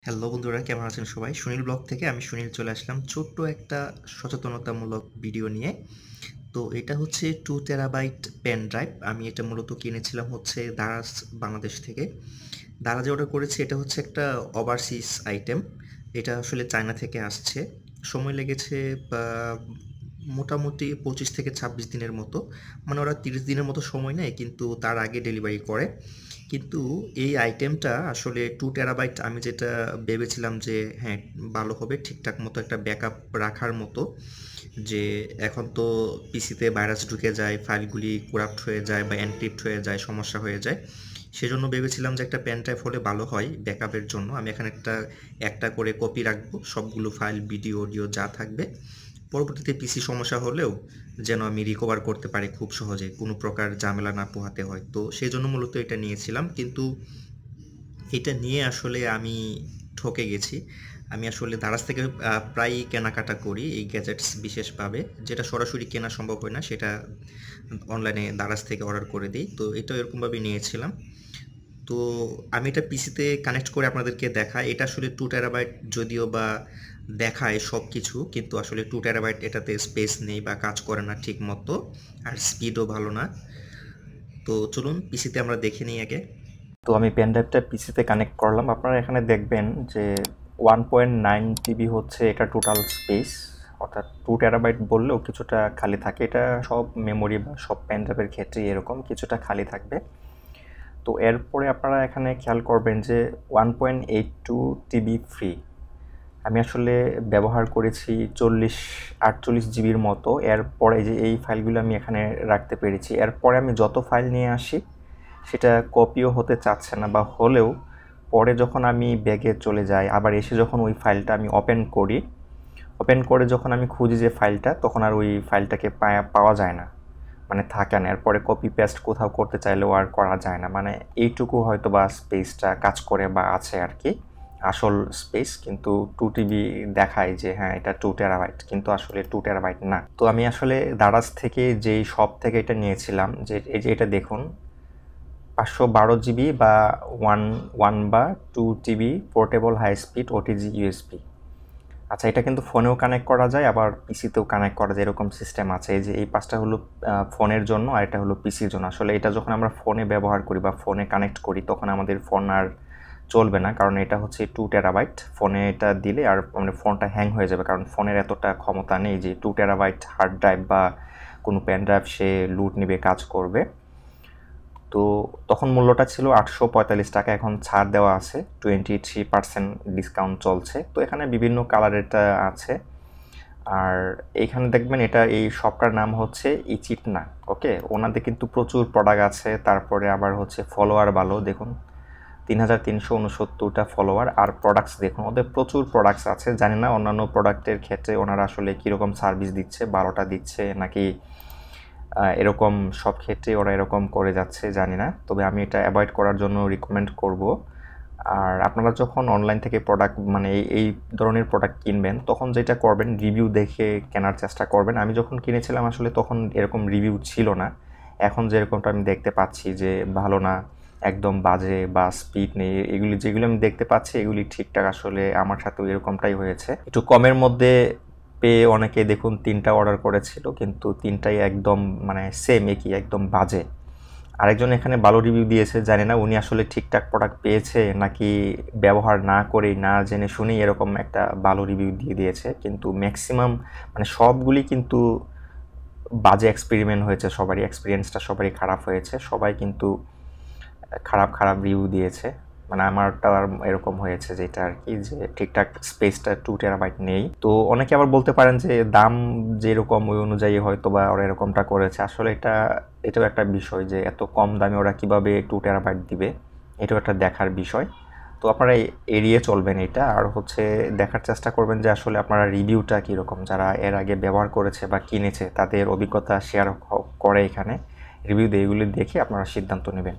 Hello বন্ধুরা, কেমন আছেন সবাই? সুনীল ব্লগ থেকে আমি সুনীল চলে আসলাম ছোট্ট একটা সচেতনতামূলক ভিডিও নিয়ে। তো এটা হচ্ছে 2 টেরাবাইট পেন ড্রাইভ। আমি এটা মূলত কিনেছিলাম হচ্ছে দারাজ বাংলাদেশ থেকে। দারাজে অর্ডার করেছি। এটা হচ্ছে একটা ওভারসিজ আইটেম। এটা আসলে চায়না থেকে আসছে। সময় লেগেছে মোটামুটি 25 থেকে 26 দিনের মতো। মানে ওরা 30 দিনের মতো সময় নেয়, কিন্তু তার আগে ডেলিভারি করে। কিন্তু এই আইটেমটা আসলে 2 টেরাবাইট আমি যেটা ভেবেছিলাম যে হ্যাঁ, ভালো হবে, ঠিকঠাক মতো একটা ব্যাকআপ রাখার মতো। যে এখন তো পিসিতে ভাইরাস ঢুকে যায়, ফাইলগুলি করাপ্ট হয়ে যায় বা এনক্রিপ্ট হয়ে যায়, সমস্যা হয়ে যায়। সেজন্য ভেবেছিলাম যে একটা পেন ড্রাইভ হলে ভালো হয় ব্যাকআপের জন্য। আমি এখানে একটা একটা করে কপি রাখবো, সবগুলো ফাইল, ভিডিও, অডিও যা থাকবে। পরবর্তীতে পিসি সমস্যা হলেও যেন আমি রিকভার করতে পারি খুব সহজে, কোনো প্রকার ঝামেলা না পোহাতে হয়। তো সেই জন্য মূলত এটা নিয়েছিলাম, কিন্তু এটা নিয়ে আসলে আমি ঠকে গেছি। আমি আসলে দারাজ থেকে প্রায়ই কেনাকাটা করি এই গ্যাজেটস বিশেষভাবে। যেটা সরাসরি কেনা সম্ভব হয় না, সেটা অনলাইনে দারাজ থেকে অর্ডার করে দিই। তো এটাও এরকমভাবে নিয়েছিলাম। তো আমি এটা পিসিতে কানেক্ট করে আপনাদেরকে দেখাই। এটা আসলে 2 টেরাবাইট যদিও বা দেখায় সব কিছু, কিন্তু আসলে 2 টেরাবাইট এটাতে স্পেস নেই বা কাজ করে না ঠিক মতো, আর স্পিডও ভালো না। তো চলুন পিসিতে আমরা দেখে নিই আগে। তো আমি পেন ড্রাইভটা পিসিতে কানেক্ট করলাম। আপনারা এখানে দেখবেন যে 1.9 টিবি হচ্ছে এটা টোটাল স্পেস, অর্থাৎ 2 টেরাবাইট বললেও কিছুটা খালি থাকে। এটা সব মেমোরি বা সব পেন ড্রাইভের ক্ষেত্রে এরকম কিছুটা খালি থাকবে। তো এরপরে আপনারা এখানে খেয়াল করবেন যে 1.82 টিবি ফ্রি। আমি আসলে ব্যবহার করেছি 48 জিবির মতো। এরপরে যে এই ফাইলগুলো আমি এখানে রাখতে পেরেছি। এরপরে আমি যত ফাইল নিয়ে আসি সেটা কপিও হতে চাচ্ছে না, বা হলেও পরে যখন আমি ব্যাগে চলে যাই, আবার এসে যখন ওই ফাইলটা আমি ওপেন করে যখন আমি খুঁজি যে ফাইলটা, তখন আর ওই ফাইলটাকে পাওয়া যায় না, মানে থাকে না। এরপরে কপি পেস্ট কোথাও করতে চাইলেও আর করা যায় না। মানে এইটুকু হয়তো বা স্পেসটা কাজ করে বা আছে আর কি, আসল স্পেস। কিন্তু 2 টিবি দেখায় যে হ্যাঁ এটা 2 টেরাবাইট, কিন্তু আসলে 2 টেরাবাইট না। তো আমি আসলে দারাজ থেকে যেই শপ থেকে এটা নিয়েছিলাম, যে এই যে এটা দেখুন, 512 জিবি বা ওয়ান ওয়ান বা 2 TB portable high speed OTG USB. আচ্ছা, এটা কিন্তু ফোনেও কানেক্ট করা যায়, আবার পিসিতেও কানেক্ট করা যায়, এরকম সিস্টেম আছে। এই যে এই পাঁচটা হলো ফোনের জন্য, আর এটা হলো পিসির জন্য। আসলে এটা যখন আমরা ফোনে ব্যবহার করি বা ফোনে কানেক্ট করি, তখন আমাদের ফোন আর চলবে না, কারণ এটা হচ্ছে 2 টেরাবাইট। ফোনে এটা দিলে আর মানে ফোনটা হ্যাং হয়ে যাবে, কারণ ফোনের এতটা ক্ষমতা নেই যে 2 টেরাবাইট হার্ড ড্রাইভ বা কোনো পেন ড্রাইভ সে লুট নিবে, কাজ করবে। তো তখন মূল্যটা ছিল 845 টাকা। এখন ছাড় দেওয়া আছে, 23% ডিসকাউন্ট চলছে। তো এখানে বিভিন্ন কালারেরটা আছে। আর এইখানে দেখবেন এটা এই শপটার নাম হচ্ছে ইচিটনা। ওকে, ওনাদের কিন্তু প্রচুর প্রোডাক্ট আছে। তারপরে আবার হচ্ছে ফলোয়ার ভালো, দেখুন 3369টা ফলোয়ার। আর প্রোডাক্টস দেখুন, ওদের প্রচুর প্রোডাক্টস আছে। জানি না অন্যান্য প্রোডাক্টের ক্ষেত্রে ওনারা আসলে কীরকম সার্ভিস দিচ্ছে, 12টা দিচ্ছে নাকি এরকম সব ক্ষেত্রে ওরা এরকম করে যাচ্ছে, জানি না। তবে আমি এটা অ্যাভয়েড করার জন্য রিকমেন্ড করব। আর আপনারা যখন অনলাইন থেকে প্রোডাক্ট মানে এই ধরনের প্রোডাক্ট কিনবেন, তখন যেটা করবেন, রিভিউ দেখে কেনার চেষ্টা করবেন। আমি যখন কিনেছিলাম আসলে তখন এরকম রিভিউ ছিল না। এখন যেরকমটা আমি দেখতে পাচ্ছি যে ভালো না, একদম বাজে বা স্পিড নেই, এগুলি যেগুলো আমি দেখতে পাচ্ছি এগুলি ঠিকঠাক। আসলে আমার সাথেও এরকমটাই হয়েছে। একটু কমের মধ্যে পেয়ে অনেকে দেখুন 3টা অর্ডার করেছিল, কিন্তু 3টাই একদম মানে সেম, একই, একদম বাজে। আরেকজন এখানে ভালো রিভিউ দিয়েছে, জানি না উনি আসলে ঠিকঠাক প্রোডাক্ট পেয়েছে নাকি ব্যবহার না করেই, না জেনে শুনেই এরকম একটা ভালো রিভিউ দিয়ে দিয়েছে। কিন্তু ম্যাক্সিমাম মানে সবগুলি কিন্তু বাজে এক্সপেরিমেন্ট হয়েছে, সবারই এক্সপিরিয়েন্সটা সবারই খারাপ হয়েছে। সবাই কিন্তু খারাপ খারাপ রিভিউ দিয়েছে। মানে আমারটা আর এরকম হয়েছে যেটা আর কি, যে ঠিকঠাক স্পেসটা 2 টেরাবাইট নেই। তো অনেকে আবার বলতে পারেন যে দাম যেরকম ওই অনুযায়ী হয়তো বা ওরা এরকমটা করেছে। আসলে এটাও একটা বিষয় যে এত কম দামে ওরা কিভাবে 2 টেরাবাইট দিবে, এটাও একটা দেখার বিষয়। তো আপনারা এড়িয়ে চলবেন এটা। আর হচ্ছে দেখার চেষ্টা করবেন যে আসলে আপনারা রিভিউটা কীরকম, যারা এর আগে ব্যবহার করেছে বা কিনেছে তাদের অভিজ্ঞতা শেয়ার করে এখানে রিভিউ দিয়ে, এগুলি দেখে আপনারা সিদ্ধান্ত নেবেন।